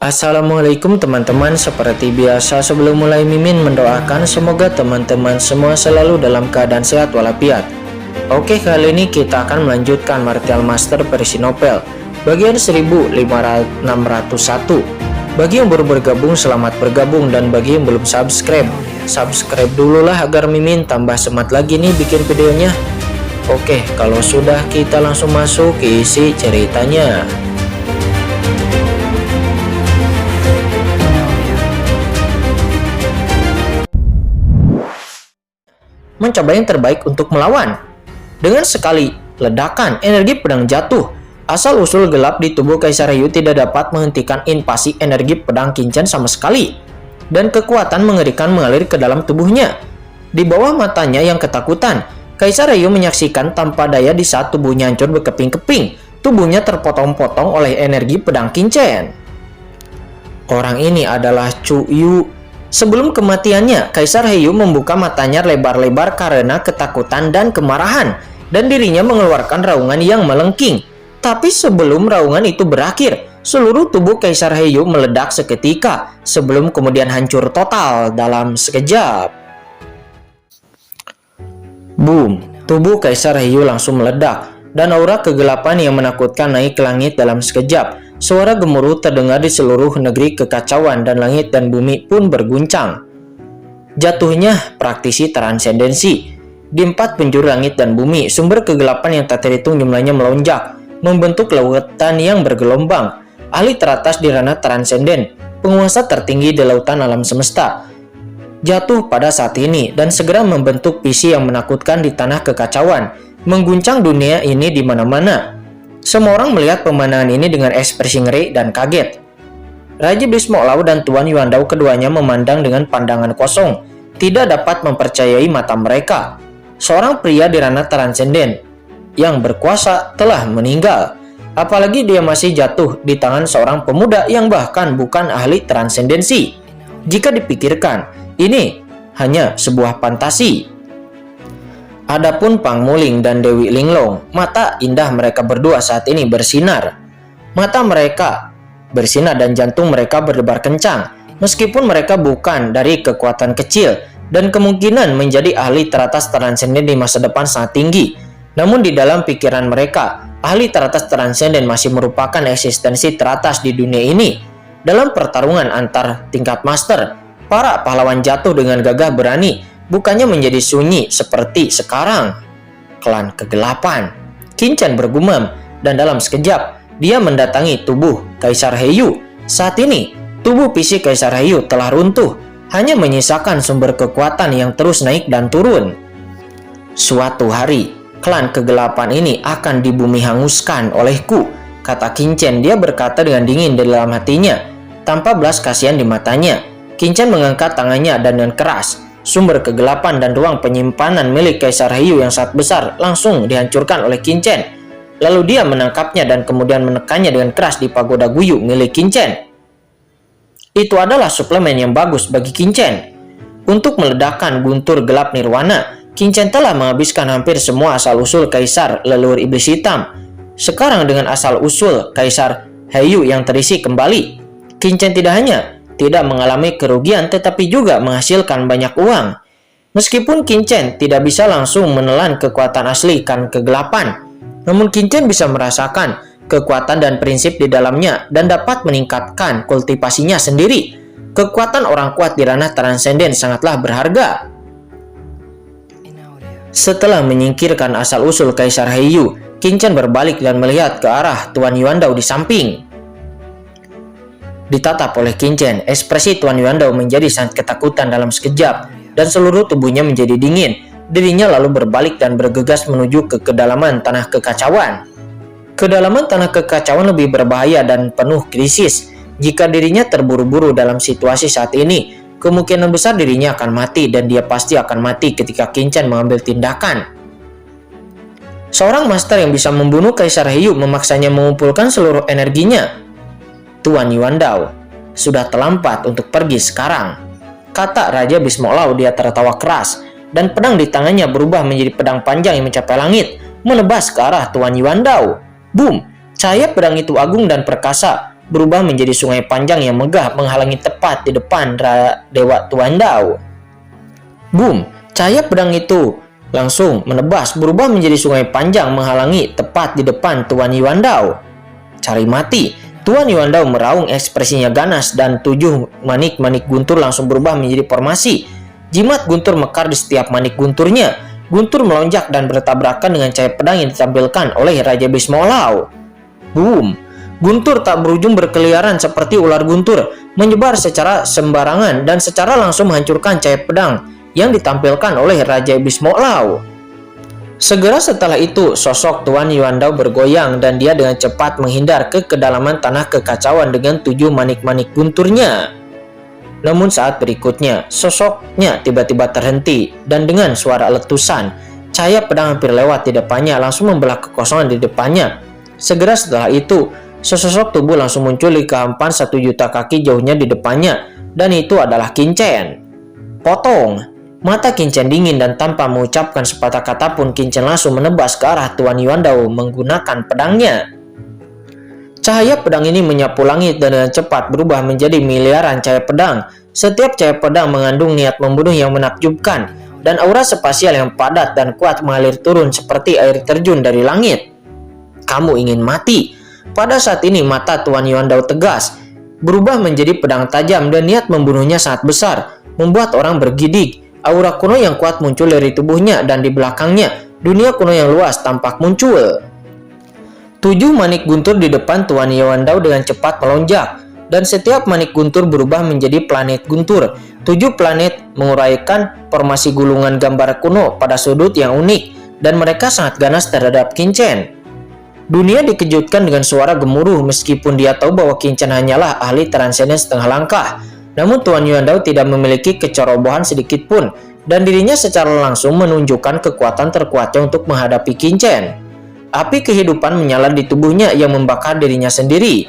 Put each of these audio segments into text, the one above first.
Assalamualaikum teman-teman, seperti biasa sebelum mulai Mimin mendoakan semoga teman-teman semua selalu dalam keadaan sehat walafiat. Oke, kali ini kita akan melanjutkan Martial Master versi novel bagian 1601. Bagi yang baru bergabung, selamat bergabung, dan bagi yang belum subscribe dulu lah agar Mimin tambah semangat lagi nih bikin videonya. Oke, kalau sudah kita langsung masuk ke isi ceritanya. Mencoba yang terbaik untuk melawan. Dengan sekali ledakan, energi pedang jatuh. Asal-usul gelap di tubuh Kaisar Heyu tidak dapat menghentikan invasi energi pedang Qinchen sama sekali. Dan kekuatan mengerikan mengalir ke dalam tubuhnya. Di bawah matanya yang ketakutan, Kaisar Heyu menyaksikan tanpa daya di saat tubuhnya hancur berkeping-keping. Tubuhnya terpotong-potong oleh energi pedang Qinchen. Orang ini adalah Chu Yu. Sebelum kematiannya, Kaisar Heyu membuka matanya lebar-lebar karena ketakutan dan kemarahan, dan dirinya mengeluarkan raungan yang melengking. Tapi sebelum raungan itu berakhir, seluruh tubuh Kaisar Heyu meledak seketika, sebelum kemudian hancur total dalam sekejap. Boom! Tubuh Kaisar Heyu langsung meledak, dan aura kegelapan yang menakutkan naik ke langit dalam sekejap. Suara gemuruh terdengar di seluruh negeri kekacauan, dan langit dan bumi pun berguncang. Jatuhnya praktisi transendensi. Di 4 penjuru langit dan bumi, sumber kegelapan yang tak terhitung jumlahnya melonjak, membentuk lautan yang bergelombang. Ahli teratas di ranah transenden, penguasa tertinggi di lautan alam semesta, jatuh pada saat ini dan segera membentuk visi yang menakutkan di tanah kekacauan, mengguncang dunia ini di mana-mana. Semua orang melihat pemandangan ini dengan ekspresi ngeri dan kaget. Raja Bhismo Laut dan Tuan Yuandao keduanya memandang dengan pandangan kosong, tidak dapat mempercayai mata mereka. Seorang pria di ranah transenden yang berkuasa telah meninggal, apalagi dia masih jatuh di tangan seorang pemuda yang bahkan bukan ahli transendensi. Jika dipikirkan, ini hanya sebuah fantasi. Adapun Pang Muling dan Dewi Linglong, mata indah mereka berdua saat ini bersinar. Mata mereka bersinar dan jantung mereka berdebar kencang, meskipun mereka bukan dari kekuatan kecil dan kemungkinan menjadi ahli teratas transenden di masa depan sangat tinggi. Namun di dalam pikiran mereka, ahli teratas transenden masih merupakan eksistensi teratas di dunia ini. Dalam pertarungan antar tingkat master, para pahlawan jatuh dengan gagah berani, bukannya menjadi sunyi seperti sekarang. Klan kegelapan. Qinchen bergumam, dan dalam sekejap dia mendatangi tubuh Kaisar Heyu. Saat ini tubuh fisik Kaisar Heyu telah runtuh, hanya menyisakan sumber kekuatan yang terus naik dan turun. Suatu hari klan kegelapan ini akan di bumi hanguskan olehku, kata Qinchen. Dia berkata dengan dingin di dalam hatinya, tanpa belas kasihan di matanya. Qinchen mengangkat tangannya dan dengan keras, sumber kegelapan dan ruang penyimpanan milik Kaisar Heyu yang sangat besar langsung dihancurkan oleh Qinchen. Lalu dia menangkapnya dan kemudian menekannya dengan keras di pagoda Guyu milik Qinchen. Itu adalah suplemen yang bagus bagi Qinchen. Untuk meledakkan guntur gelap nirwana, Qinchen telah menghabiskan hampir semua asal-usul Kaisar leluhur iblis hitam. Sekarang dengan asal-usul Kaisar Heyu yang terisi kembali, Qinchen tidak hanya tidak mengalami kerugian tetapi juga menghasilkan banyak uang. Meskipun Qinchen tidak bisa langsung menelan kekuatan asli klan kegelapan, namun Qinchen bisa merasakan kekuatan dan prinsip di dalamnya dan dapat meningkatkan kultivasinya sendiri. Kekuatan orang kuat di ranah transenden sangatlah berharga. Setelah menyingkirkan asal-usul Kaisar Heyu, Qinchen berbalik dan melihat ke arah Tuan Yuandao di samping. Ditatap oleh Qinchen, ekspresi Tuan Yuandao menjadi sangat ketakutan dalam sekejap, dan seluruh tubuhnya menjadi dingin. Dirinya lalu berbalik dan bergegas menuju ke kedalaman tanah kekacauan. Kedalaman tanah kekacauan lebih berbahaya dan penuh krisis. Jika dirinya terburu-buru dalam situasi saat ini, kemungkinan besar dirinya akan mati, dan dia pasti akan mati ketika Qinchen mengambil tindakan. Seorang master yang bisa membunuh Kaisar Heyu memaksanya mengumpulkan seluruh energinya. Tuan Yuandao, sudah terlambat untuk pergi sekarang, kata Raja Bhismo Laut. Dia tertawa keras, dan pedang di tangannya berubah menjadi pedang panjang yang mencapai langit, menebas ke arah Tuan Yuandao. Boom! Cahaya pedang itu agung dan perkasa, berubah menjadi sungai panjang yang megah menghalangi tepat di depan Dewa Tuan Dao. Boom! Cahaya pedang itu langsung menebas berubah menjadi sungai panjang menghalangi tepat di depan Tuan Yuan Dao. Cari mati! Tuan Yuan Dao meraung, ekspresinya ganas, dan 7 manik-manik guntur langsung berubah menjadi formasi. Jimat guntur mekar di setiap manik gunturnya. Guntur melonjak dan bertabrakan dengan cahaya pedang yang ditampilkan oleh Raja Bismolao. Boom! Guntur tak berujung berkeliaran seperti ular guntur, menyebar secara sembarangan dan secara langsung menghancurkan cahaya pedang yang ditampilkan oleh Raja Bismolao. Segera setelah itu, sosok Tuan Yuan Dao bergoyang dan dia dengan cepat menghindar ke kedalaman tanah kekacauan dengan 7 manik-manik gunturnya. Namun saat berikutnya, sosoknya tiba-tiba terhenti dan dengan suara letusan, cahaya pedang hampir lewat di depannya langsung membelah kekosongan di depannya. Segera setelah itu, sesosok tubuh langsung muncul di kehampaan 1 juta kaki jauhnya di depannya, dan itu adalah Qin Chen. Potong! Mata Qin Chen dingin dan tanpa mengucapkan sepatah kata pun Qin Chen langsung menebas ke arah Tuan Yuan Dao menggunakan pedangnya. Cahaya pedang ini menyapu langit dan dengan cepat berubah menjadi miliaran cahaya pedang. Setiap cahaya pedang mengandung niat membunuh yang menakjubkan dan aura spasial yang padat dan kuat mengalir turun seperti air terjun dari langit. Kamu ingin mati? Pada saat ini mata Tuan Yuan Dao tegas, berubah menjadi pedang tajam dan niat membunuhnya sangat besar, membuat orang bergidik. Aura kuno yang kuat muncul dari tubuhnya dan di belakangnya, dunia kuno yang luas tampak muncul. 7 manik guntur di depan Tuan Yuan Dao dengan cepat melonjak, dan setiap manik guntur berubah menjadi planet guntur. 7 planet menguraikan formasi gulungan gambar kuno pada sudut yang unik, dan mereka sangat ganas terhadap Qin Chen. Dunia dikejutkan dengan suara gemuruh meskipun dia tahu bahwa Qin Chen hanyalah ahli transenden setengah langkah. Namun Tuan Yuan Dao tidak memiliki kecerobohan sedikit pun, dan dirinya secara langsung menunjukkan kekuatan terkuatnya untuk menghadapi Qin Chen. Api kehidupan menyala di tubuhnya yang membakar dirinya sendiri.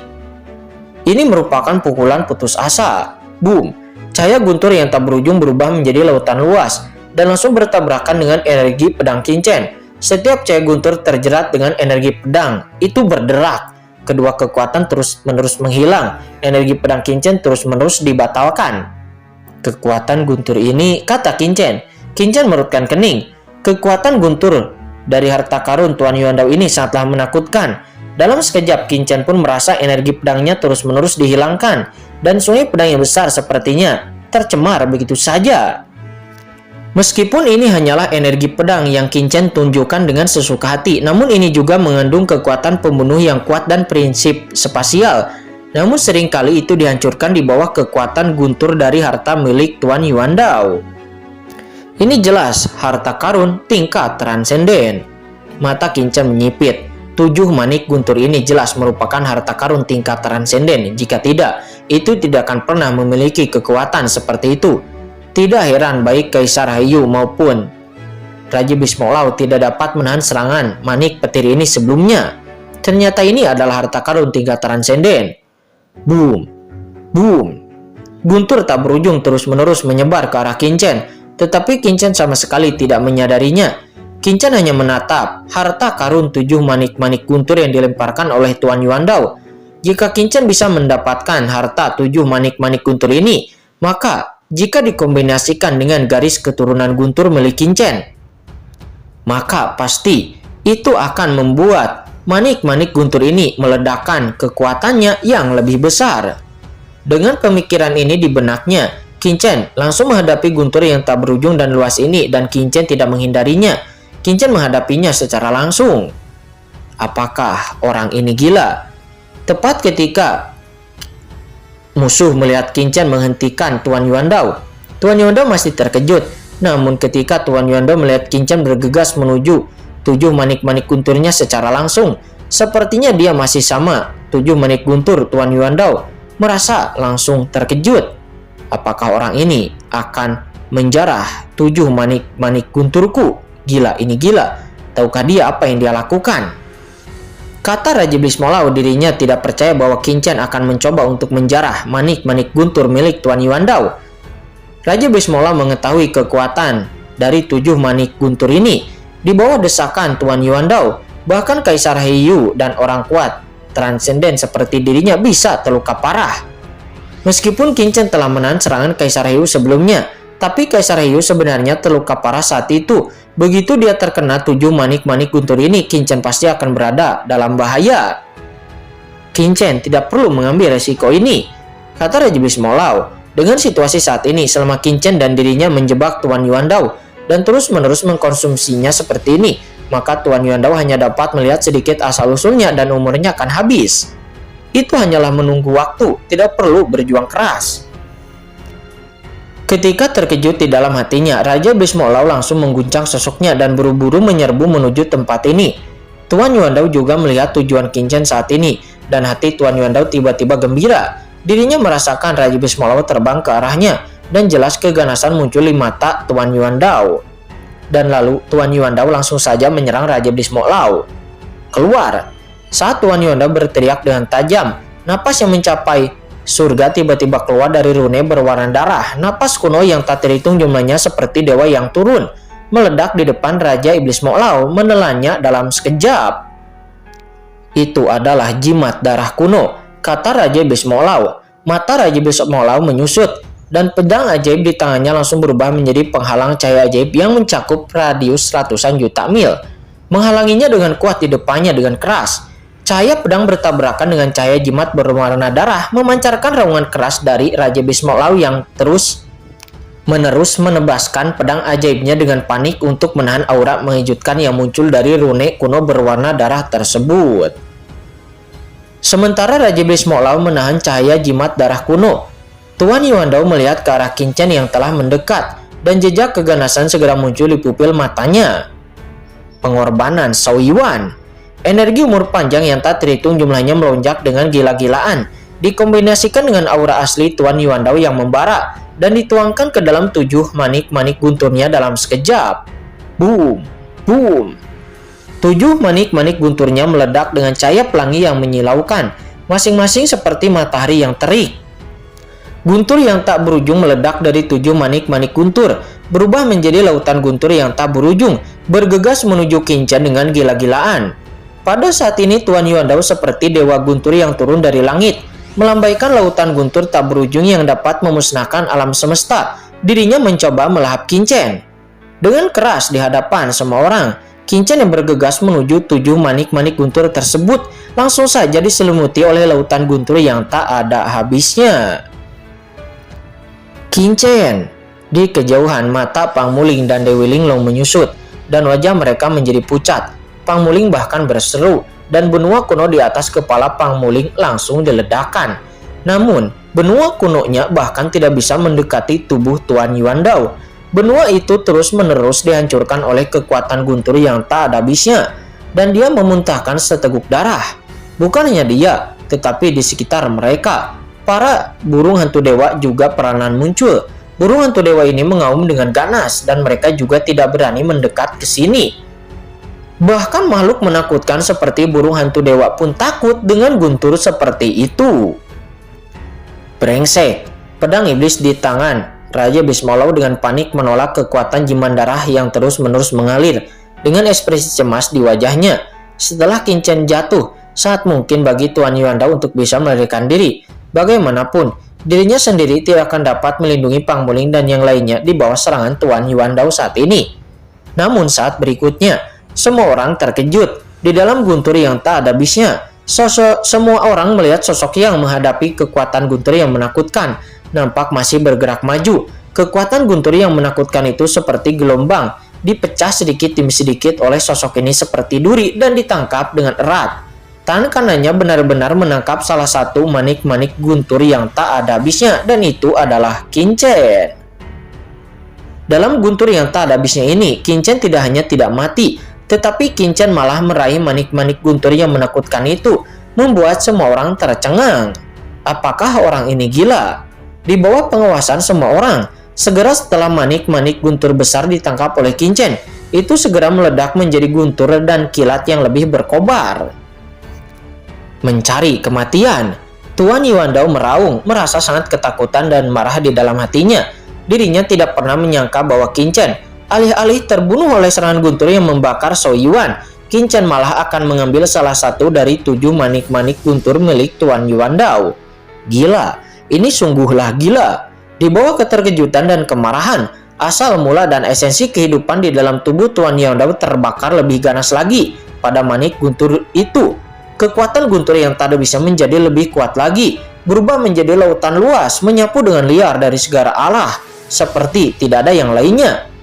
Ini merupakan pukulan putus asa. Boom! Cahaya guntur yang tak berujung berubah menjadi lautan luas, dan langsung bertabrakan dengan energi pedang Qin Chen. Setiap cahaya guntur terjerat dengan energi pedang, itu berderak. Kedua kekuatan terus-menerus menghilang, energi pedang Qin Chen terus-menerus dibatalkan. Kekuatan guntur ini, kata Qin Chen. Qin Chen merutkan kening. Kekuatan guntur dari harta karun Tuan Yuan Dao ini sangatlah menakutkan. Dalam sekejap, Qin Chen pun merasa energi pedangnya terus-menerus dihilangkan, dan sungai pedang yang besar sepertinya tercemar begitu saja. Meskipun ini hanyalah energi pedang yang Qin Chen tunjukkan dengan sesuka hati, namun ini juga mengandung kekuatan pembunuh yang kuat dan prinsip spasial. Namun seringkali itu dihancurkan di bawah kekuatan guntur dari harta milik Tuan Yuan Dao. Ini jelas harta karun tingkat transenden. Mata Qin Chen menyipit. 7 manik guntur ini jelas merupakan harta karun tingkat transenden. Jika tidak, itu tidak akan pernah memiliki kekuatan seperti itu. Tidak heran baik Kaisar Haiyu maupun Raja Bismolao tidak dapat menahan serangan manik petir ini sebelumnya. Ternyata ini adalah harta karun tingkat transenden. Boom! Boom! Guntur tak berujung terus-menerus menyebar ke arah Qin Chen, tetapi Qin Chen sama sekali tidak menyadarinya. Qin Chen hanya menatap harta karun 7 manik-manik guntur yang dilemparkan oleh Tuan Yuan Dao. Jika Qin Chen bisa mendapatkan harta 7 manik-manik guntur ini, maka jika dikombinasikan dengan garis keturunan guntur milik Qin Chen, maka pasti itu akan membuat manik-manik guntur ini meledakkan kekuatannya yang lebih besar. Dengan pemikiran ini di benaknya, Qin Chen langsung menghadapi guntur yang tak berujung dan luas ini, dan Qin Chen tidak menghindarinya. Qin Chen menghadapinya secara langsung. Apakah orang ini gila? Tepat ketika musuh melihat Qin Chen menghentikan Tuan Yuan Dao, Tuan Yuan Dao masih terkejut. Namun ketika Tuan Yuan Dao melihat Qin Chen bergegas menuju 7 manik-manik gunturnya secara langsung, sepertinya dia masih sama 7 manik guntur Tuan Yuan Dao, merasa langsung terkejut. Apakah orang ini akan menjarah 7 manik-manik gunturku? Gila ini gila. Tahukah dia apa yang dia lakukan? Kata Raja Bismolao, dirinya tidak percaya bahwa Qin Chen akan mencoba untuk menjarah manik-manik guntur milik Tuan Yuan Dao. Raja Bismolao mengetahui kekuatan dari 7 manik guntur ini. Di bawah desakan Tuan Yuan Dao, bahkan Kaisar Haiyu dan orang kuat transenden seperti dirinya bisa terluka parah. Meskipun Qin Chen telah menahan serangan Kaisar Heiyu sebelumnya, tapi Kaisar Heiyu sebenarnya terluka parah saat itu. Begitu dia terkena 7 manik-manik guntur ini, Qin Chen pasti akan berada dalam bahaya. Qin Chen tidak perlu mengambil resiko ini, kata Raja Bismo Lau. Dengan situasi saat ini, selama Qin Chen dan dirinya menjebak Tuan Yuandao dan terus-menerus mengkonsumsinya seperti ini, maka Tuan Yuandao hanya dapat melihat sedikit asal-usulnya dan umurnya akan habis. Itu hanyalah menunggu waktu, tidak perlu berjuang keras. Ketika terkejut di dalam hatinya, Raja Bismo Lau langsung mengguncang sosoknya dan buru-buru menyerbu menuju tempat ini. Tuan Yuandao juga melihat tujuan Qin Chen saat ini, dan hati Tuan Yuandao tiba-tiba gembira. Dirinya merasakan Raja Bismo Lau terbang ke arahnya, dan jelas keganasan muncul di mata Tuan Yuandao. Dan lalu Tuan Yuandao langsung saja menyerang Raja Bismo Lau. Keluar! Saat Tuan Yuandao berteriak dengan tajam, napas yang mencapai surga tiba-tiba keluar dari rune berwarna darah. Napas kuno yang tak terhitung jumlahnya seperti dewa yang turun, meledak di depan Raja Iblis Mo Lau, menelannya dalam sekejap. Itu adalah jimat darah kuno, kata Raja Iblis Mo Lau. Mata Raja Iblis Mo Lau menyusut, dan pedang ajaib di tangannya langsung berubah menjadi penghalang cahaya ajaib yang mencakup radius ratusan juta mil, menghalanginya dengan kuat di depannya dengan keras. Cahaya pedang bertabrakan dengan cahaya jimat berwarna darah, memancarkan raungan keras dari Raja Bismo Lau yang terus-menerus menebaskan pedang ajaibnya dengan panik untuk menahan aura mengejutkan yang muncul dari rune kuno berwarna darah tersebut. Sementara Raja Bismo Lau menahan cahaya jimat darah kuno, Tuan Yuandao melihat ke arah Qin Chen yang telah mendekat, dan jejak keganasan segera muncul di pupil matanya. Pengorbanan Shao Yuan. Energi umur panjang yang tak terhitung jumlahnya melonjak dengan gila-gilaan, dikombinasikan dengan aura asli Tuan Yuandao yang membara, dan dituangkan ke dalam 7 manik-manik gunturnya dalam sekejap. Boom! Boom! 7 manik-manik gunturnya meledak dengan cahaya pelangi yang menyilaukan, masing-masing seperti matahari yang terik. Guntur yang tak berujung meledak dari 7 manik-manik guntur, berubah menjadi lautan guntur yang tak berujung, bergegas menuju Qin Chen dengan gila-gilaan. Pada saat ini Tuan Yuandao seperti dewa guntur yang turun dari langit, melambaikan lautan guntur tak berujung yang dapat memusnahkan alam semesta. Dirinya mencoba melahap Qin Chen. Dengan keras di hadapan semua orang, Qin Chen yang bergegas menuju 7 manik-manik guntur tersebut langsung saja diselimuti oleh lautan guntur yang tak ada habisnya. Qin Chen. Di kejauhan mata Pang Muling dan Dewi Linglong menyusut, dan wajah mereka menjadi pucat. Pang Muling bahkan berseru, dan benua kuno di atas kepala Pang Muling langsung diledakkan. Namun, benua kunonya bahkan tidak bisa mendekati tubuh Tuan Yuandao. Benua itu terus-menerus dihancurkan oleh kekuatan guntur yang tak ada habisnya, dan dia memuntahkan seteguk darah. Bukan hanya dia, tetapi di sekitar mereka, para burung hantu dewa juga peranan muncul. Burung hantu dewa ini mengaum dengan ganas, dan mereka juga tidak berani mendekat ke sini. Bahkan makhluk menakutkan seperti burung hantu dewa pun takut dengan guntur seperti itu. Brengsek, pedang iblis di tangan Raja Bismo Lau dengan panik menolak kekuatan jimat darah yang terus-menerus mengalir dengan ekspresi cemas di wajahnya. Setelah Qin Chen jatuh, saat mungkin bagi Tuan Yuandao untuk bisa melarikan diri. Bagaimanapun, dirinya sendiri tidak akan dapat melindungi Pang Muling dan yang lainnya di bawah serangan Tuan Yuandao saat ini. Namun saat berikutnya, semua orang terkejut. Di dalam guntur yang tak ada habisnya, semua orang melihat sosok yang menghadapi kekuatan guntur yang menakutkan, nampak masih bergerak maju. Kekuatan guntur yang menakutkan itu seperti gelombang, dipecah sedikit demi sedikit oleh sosok ini seperti duri dan ditangkap dengan erat. Tangan kanannya benar-benar menangkap salah satu manik-manik guntur yang tak ada habisnya, dan itu adalah Qin Chen. Dalam guntur yang tak ada habisnya ini, Qin Chen tidak hanya tidak mati, tetapi Qin Chen malah meraih manik-manik guntur yang menakutkan itu, membuat semua orang tercengang. Apakah orang ini gila? Di bawah pengawasan semua orang, segera setelah manik-manik guntur besar ditangkap oleh Qin Chen, itu segera meledak menjadi guntur dan kilat yang lebih berkobar. Mencari kematian. Tuan Yuandao meraung, merasa sangat ketakutan dan marah di dalam hatinya. Dirinya tidak pernah menyangka bahwa Qin Chen alih-alih terbunuh oleh serangan guntur yang membakar Shao Yuan, Kincen malah akan mengambil salah satu dari 7 manik-manik guntur milik Tuan Yuandao. Gila, ini sungguhlah gila. Di bawah keterkejutan dan kemarahan, asal mula dan esensi kehidupan di dalam tubuh Tuan Yuandao terbakar lebih ganas lagi pada manik guntur itu. Kekuatan guntur yang tak bisa menjadi lebih kuat lagi, berubah menjadi lautan luas, menyapu dengan liar dari segala arah, seperti tidak ada yang lainnya.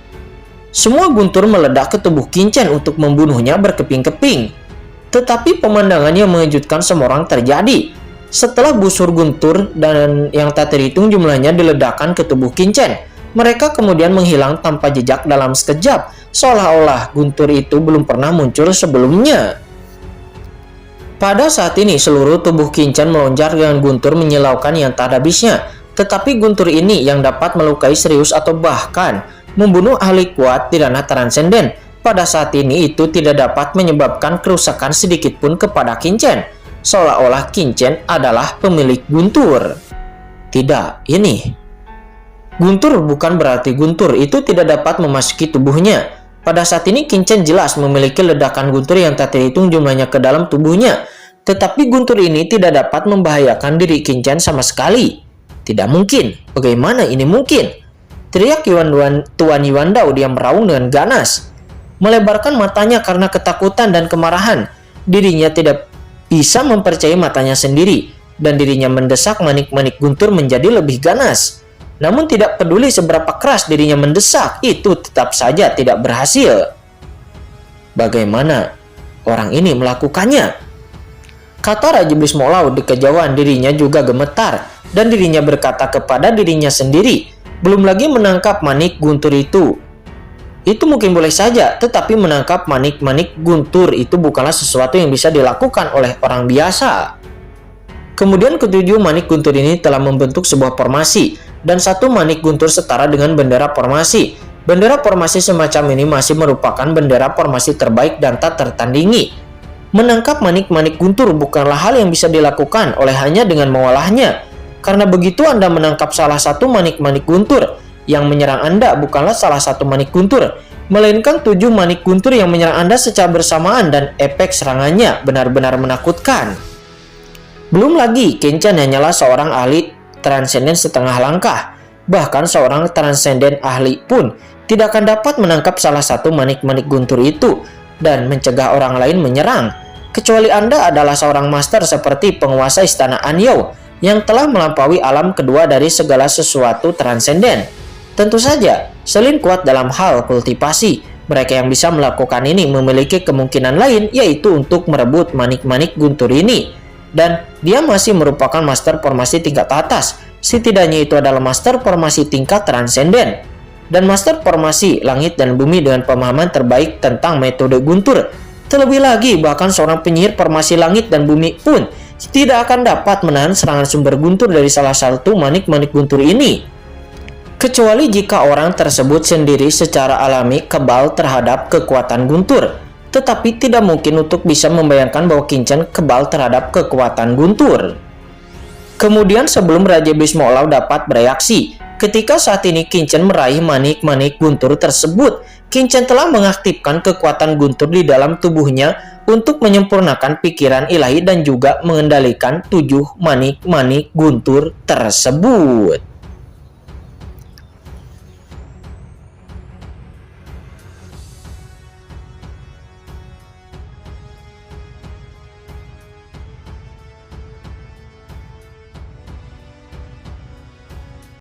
Semua guntur meledak ke tubuh Kincen untuk membunuhnya berkeping-keping. Tetapi pemandangan yang mengejutkan semua orang terjadi. Setelah busur guntur dan yang tak terhitung jumlahnya diledakkan ke tubuh Kincen, mereka kemudian menghilang tanpa jejak dalam sekejap, seolah-olah guntur itu belum pernah muncul sebelumnya. Pada saat ini seluruh tubuh Kincen melonjak dengan guntur menyilaukan yang tak habisnya. Tetapi guntur ini yang dapat melukai serius atau bahkan membunuh ahli kuat di ranah transenden, pada saat ini itu tidak dapat menyebabkan kerusakan sedikit pun kepada Kincen, seolah-olah Kincen adalah pemilik guntur. Tidak, ini guntur bukan berarti guntur itu tidak dapat memasuki tubuhnya. Pada saat ini Kincen jelas memiliki ledakan guntur yang tak terhitung jumlahnya ke dalam tubuhnya, tetapi guntur ini tidak dapat membahayakan diri Kincen sama sekali. Tidak mungkin, bagaimana ini mungkin? Teriak Tuan Yuandao. Dia meraung dengan ganas, melebarkan matanya karena ketakutan dan kemarahan. Dirinya tidak bisa mempercayai matanya sendiri, dan dirinya mendesak manik-manik guntur menjadi lebih ganas. Namun tidak peduli seberapa keras dirinya mendesak, itu tetap saja tidak berhasil. Bagaimana orang ini melakukannya? Kata Raja Bhisma Laut. Di kejauhan dirinya juga gemetar, dan dirinya berkata kepada dirinya sendiri, belum lagi menangkap manik guntur itu. Itu mungkin boleh saja, tetapi menangkap manik-manik guntur itu bukanlah sesuatu yang bisa dilakukan oleh orang biasa. Kemudian ketujuh manik guntur ini telah membentuk sebuah formasi, dan satu manik guntur setara dengan bendera formasi. Bendera formasi semacam ini masih merupakan bendera formasi terbaik dan tak tertandingi. Menangkap manik-manik guntur bukanlah hal yang bisa dilakukan oleh hanya dengan mengolahnya. Karena begitu Anda menangkap salah satu manik-manik guntur, yang menyerang Anda bukanlah salah satu manik guntur, melainkan 7 manik guntur yang menyerang Anda secara bersamaan, dan efek serangannya benar-benar menakutkan. Belum lagi, Kincen hanyalah seorang ahli transenden setengah langkah. Bahkan seorang transenden ahli pun tidak akan dapat menangkap salah satu manik-manik guntur itu dan mencegah orang lain menyerang. Kecuali Anda adalah seorang master seperti penguasa istana Anyou, yang telah melampaui alam kedua dari segala sesuatu transenden. Tentu saja, selain kuat dalam hal kultivasi, mereka yang bisa melakukan ini memiliki kemungkinan lain, yaitu untuk merebut manik-manik guntur ini. Dan dia masih merupakan master formasi tingkat atas. Setidaknya itu adalah master formasi tingkat transenden. Dan master formasi langit dan bumi dengan pemahaman terbaik tentang metode guntur. Terlebih lagi, bahkan seorang penyihir formasi langit dan bumi pun tidak akan dapat menahan serangan sumber guntur dari salah satu manik-manik guntur ini. Kecuali jika orang tersebut sendiri secara alami kebal terhadap kekuatan guntur. Tetapi tidak mungkin untuk bisa membayangkan bahwa Kincen kebal terhadap kekuatan guntur. Kemudian sebelum Raja Bhisma Laut dapat bereaksi, ketika saat ini Kincen meraih manik-manik guntur tersebut, Kincen telah mengaktifkan kekuatan guntur di dalam tubuhnya untuk menyempurnakan pikiran ilahi dan juga mengendalikan 7 manik-manik guntur tersebut.